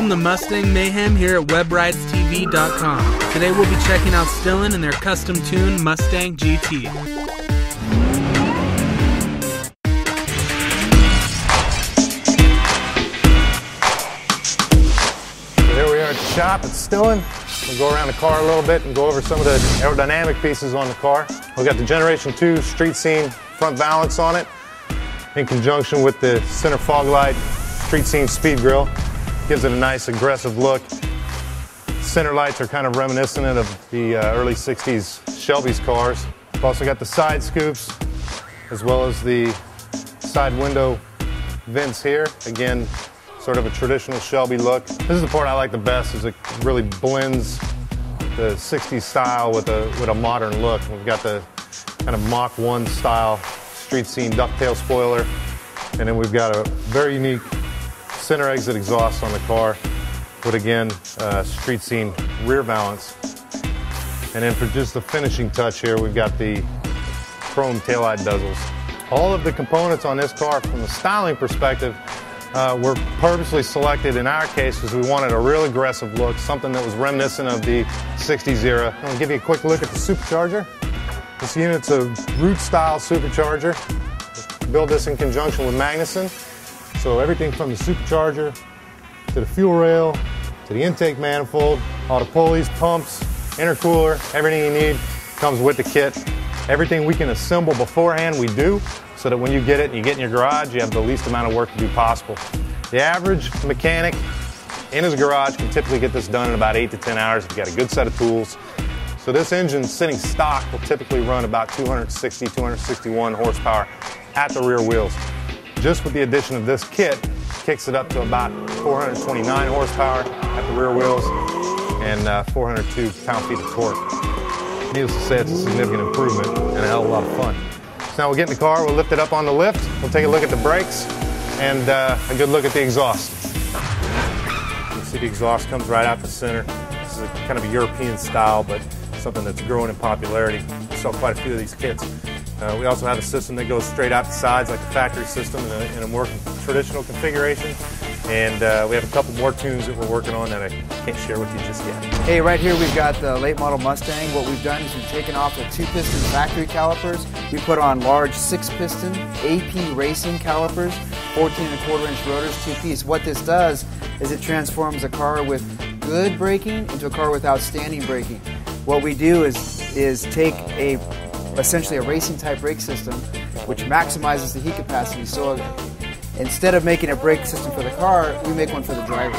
Welcome to Mustang Mayhem here at webridestv.com. Today we'll be checking out Stillen and their custom-tuned Mustang GT. Here we are at the shop at Stillen. We'll go around the car a little bit and go over some of the aerodynamic pieces on the car. We've got the Generation 2 street scene front balance on it in conjunction with the center fog light street scene speed grille. Gives it a nice aggressive look. Center lights are kind of reminiscent of the early 60s Shelby's cars. We've also got the side scoops as well as the side window vents here. Again, sort of a traditional Shelby look. This is the part I like the best, is it really blends the 60s style with a modern look. We've got the kind of Mach 1 style street scene ducktail spoiler, and then we've got a very unique center exit exhaust on the car with, again, street scene rear valance. And then for just the finishing touch here, we've got the chrome taillight bezels. All of the components on this car from a styling perspective were purposely selected in our case because we wanted a real aggressive look, something that was reminiscent of the 60s era. I'm going to give you a quick look at the supercharger. This unit's a root style supercharger. Build this in conjunction with Magnuson. So everything from the supercharger to the fuel rail to the intake manifold, all the pulleys, pumps, intercooler, everything you need comes with the kit. Everything we can assemble beforehand, we do, so that when you get it and you get in your garage, you have the least amount of work to do possible. The average mechanic in his garage can typically get this done in about 8 to 10 hours if you've got a good set of tools. So this engine sitting stock will typically run about 260, 261 horsepower at the rear wheels. Just with the addition of this kit, kicks it up to about 429 horsepower at the rear wheels and 402 pound-feet of torque. Needless to say, it's a significant improvement and a hell of a lot of fun. So now we'll get in the car, we'll lift it up on the lift, we'll take a look at the brakes and a good look at the exhaust. You see the exhaust comes right out the center. This is kind of a European style, but something that's growing in popularity. We sell quite a few of these kits. We also have a system that goes straight out the sides like the factory system in a more traditional configuration. And we have a couple more tunes that we're working on that I can't share with you just yet. Hey, right here we've got the late model Mustang. What we've done is we've taken off the 2-piston factory calipers. We put on large 6-piston AP racing calipers, 14¼ inch rotors, 2-piece. What this does is it transforms a car with good braking into a car with outstanding braking. What we do is take essentially a racing type brake system which maximizes the heat capacity. So instead of making a brake system for the car, we make one for the driver.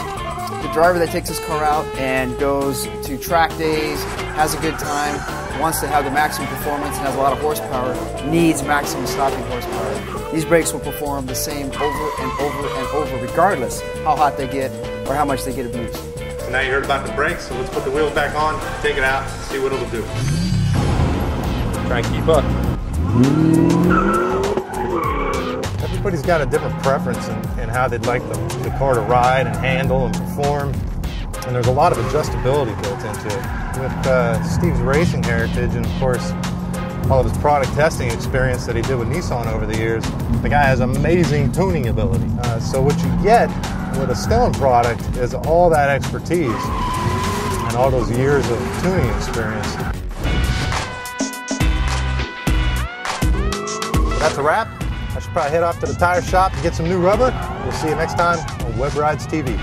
The driver that takes his car out and goes to track days, has a good time, wants to have the maximum performance and has a lot of horsepower, needs maximum stopping horsepower. These brakes will perform the same over and over and over regardless how hot they get or how much they get abused. So now you heard about the brakes, so let's put the wheels back on, take it out, see what it'll do. Try and keep up. Everybody's got a different preference in how they'd like the car to ride and handle and perform. And there's a lot of adjustability built into it. With Steve's racing heritage and, of course, all of his product testing experience that he did with Nissan over the years, the guy has amazing tuning ability. So what you get with a Stillen product is all that expertise and all those years of tuning experience. That's a wrap. I should probably head off to the tire shop to get some new rubber. We'll see you next time on Web Rides TV.